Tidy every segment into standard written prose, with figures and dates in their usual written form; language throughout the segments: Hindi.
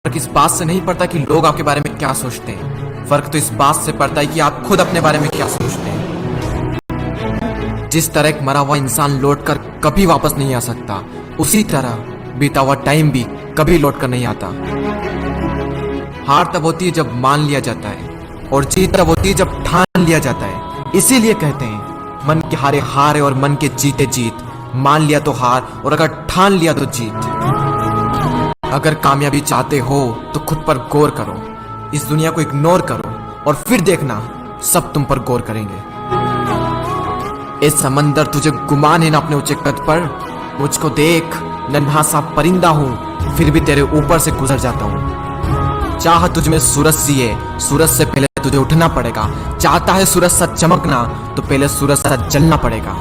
फर्क इस बात से नहीं पड़ता कि लोग आपके बारे में क्या सोचते हैं, फर्क तो इस बात से पड़ता है कि आप खुद अपने बारे में क्या सोचते हैं। जिस तरह एक मरा हुआ इंसान लौटकर कभी वापस नहीं आ सकता, उसी तरह बीता हुआ टाइम भी कभी लौटकर नहीं आता। हार तब होती है जब मान लिया जाता है, और जीत तब होती है जब ठान लिया जाता है। इसीलिए कहते हैं मन के हारे हार है और मन के जीते जीत। मान लिया तो हार, और अगर ठान लिया तो जीत। अगर कामयाबी चाहते हो तो खुद पर गौर करो, इस दुनिया को इग्नोर करो, और फिर देखना सब तुम पर गौर करेंगे। इस समंदर तुझे गुमान है ना अपने ऊंचे कद पर। मुझको देख, नन्हा सा परिंदा हूं, फिर भी तेरे ऊपर से गुजर जाता हूं। चाह तुझ में सूरज सी है, सूरज से पहले तुझे उठना पड़ेगा। चाहता है सूरज सा चमकना, तो पहले सूरज सा जलना पड़ेगा।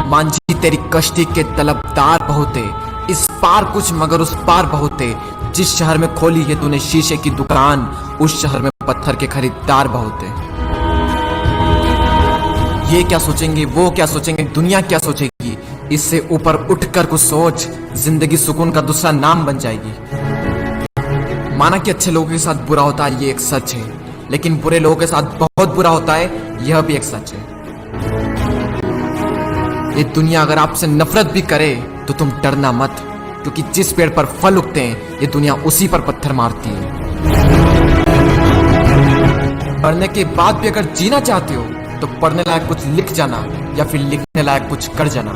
मांझी तेरी कश्ती के तलबदार बहुत है, इस पार कुछ मगर उस पार बहुत है। जिस शहर में खोली है तूने शीशे की दुकान, उस शहर में पत्थर के खरीदार बहुत है। ये क्या सोचेंगे, वो क्या सोचेंगे, दुनिया क्या सोचेगी, इससे ऊपर उठकर कुछ सोच। जिंदगी सुकून का दूसरा नाम बन जाएगी। माना कि अच्छे लोगों के साथ बुरा होता है, ये एक सच है, लेकिन बुरे लोगों के साथ बहुत बुरा होता है, यह भी एक सच है। ये दुनिया अगर आपसे नफरत भी करे तो तुम डरना मत, क्योंकि जिस पेड़ पर फल उगते हैं ये दुनिया उसी पर पत्थर मारती है। पढ़ने के बाद भी अगर जीना चाहते हो तो पढ़ने लायक कुछ लिख जाना, या फिर लिखने लायक कुछ कर जाना।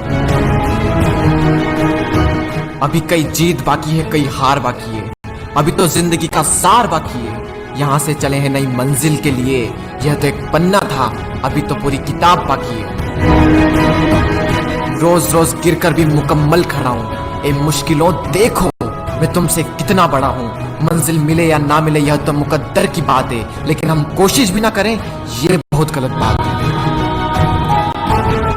अभी कई जीत बाकी है, कई हार बाकी है, अभी तो जिंदगी का सार बाकी है। यहाँ से चले हैं नई मंजिल के लिए, यह तो एक पन्ना था, अभी तो पूरी किताब बाकी है। रोज रोज गिरकर भी मुकम्मल खड़ा हूँ। ए मुश्किलों देखो, मैं तुमसे कितना बड़ा हूँ। मंजिल मिले या ना मिले यह तो मुकद्दर की बात है, लेकिन हम कोशिश भी ना करें ये बहुत गलत बात है।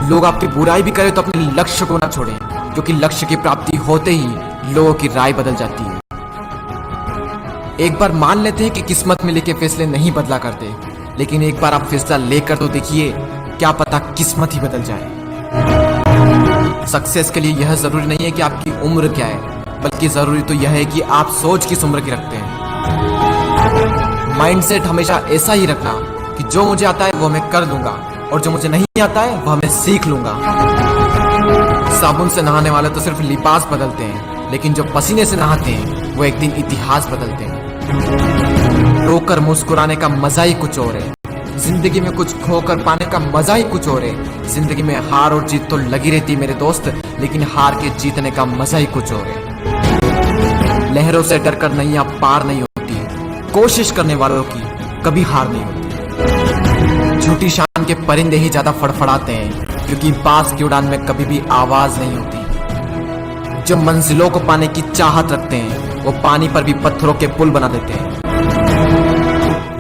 लोग आपकी बुराई भी करें तो अपने लक्ष्य को ना छोड़ें, क्योंकि लक्ष्य की प्राप्ति होते ही लोगों की राय बदल जाती है। एक बार मान लेते हैं कि किस्मत में लिखे फैसले नहीं बदला करते, लेकिन एक बार आप फैसला लेकर तो देखिए, क्या पता किस्मत ही बदल जाए। सक्सेस के लिए यह जरूरी नहीं है कि आपकी उम्र क्या है, बल्कि जरूरी तो यह है कि आप सोच किस उम्र की रखते हैं। माइंडसेट हमेशा ऐसा ही रखना कि जो मुझे आता है वो मैं कर दूंगा, और जो मुझे नहीं आता है वह मैं सीख लूंगा। साबुन से नहाने वाले तो सिर्फ लिबास बदलते हैं, लेकिन जो पसीने से नहाते हैं वो एक दिन इतिहास बदलते हैं। रोकर मुस्कुराने का मजा ही कुछ और है, जिंदगी में कुछ खोकर पाने का मजा ही कुछ और है। जिंदगी में हार और जीत तो लगी रहती है मेरे दोस्त, लेकिन हार के जीतने का मजा ही कुछ और है। लहरों से डरकर नैया पार नहीं होती, कोशिश करने वालों की कभी हार नहीं होती। झूठी शान के परिंदे ही ज्यादा फड़फड़ाते हैं, क्योंकि बाज की उड़ान में कभी भी आवाज नहीं होती। जो मंजिलों को पाने की चाहत रखते हैं वो पानी पर भी पत्थरों के पुल बना देते हैं।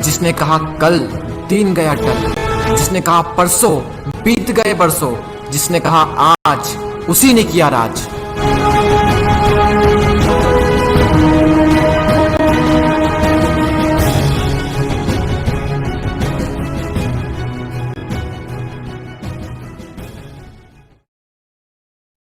जिसने कहा कल दिन गया टल, जिसने कहा परसों बीत गए बरसों, जिसने कहा आज उसी ने किया राज।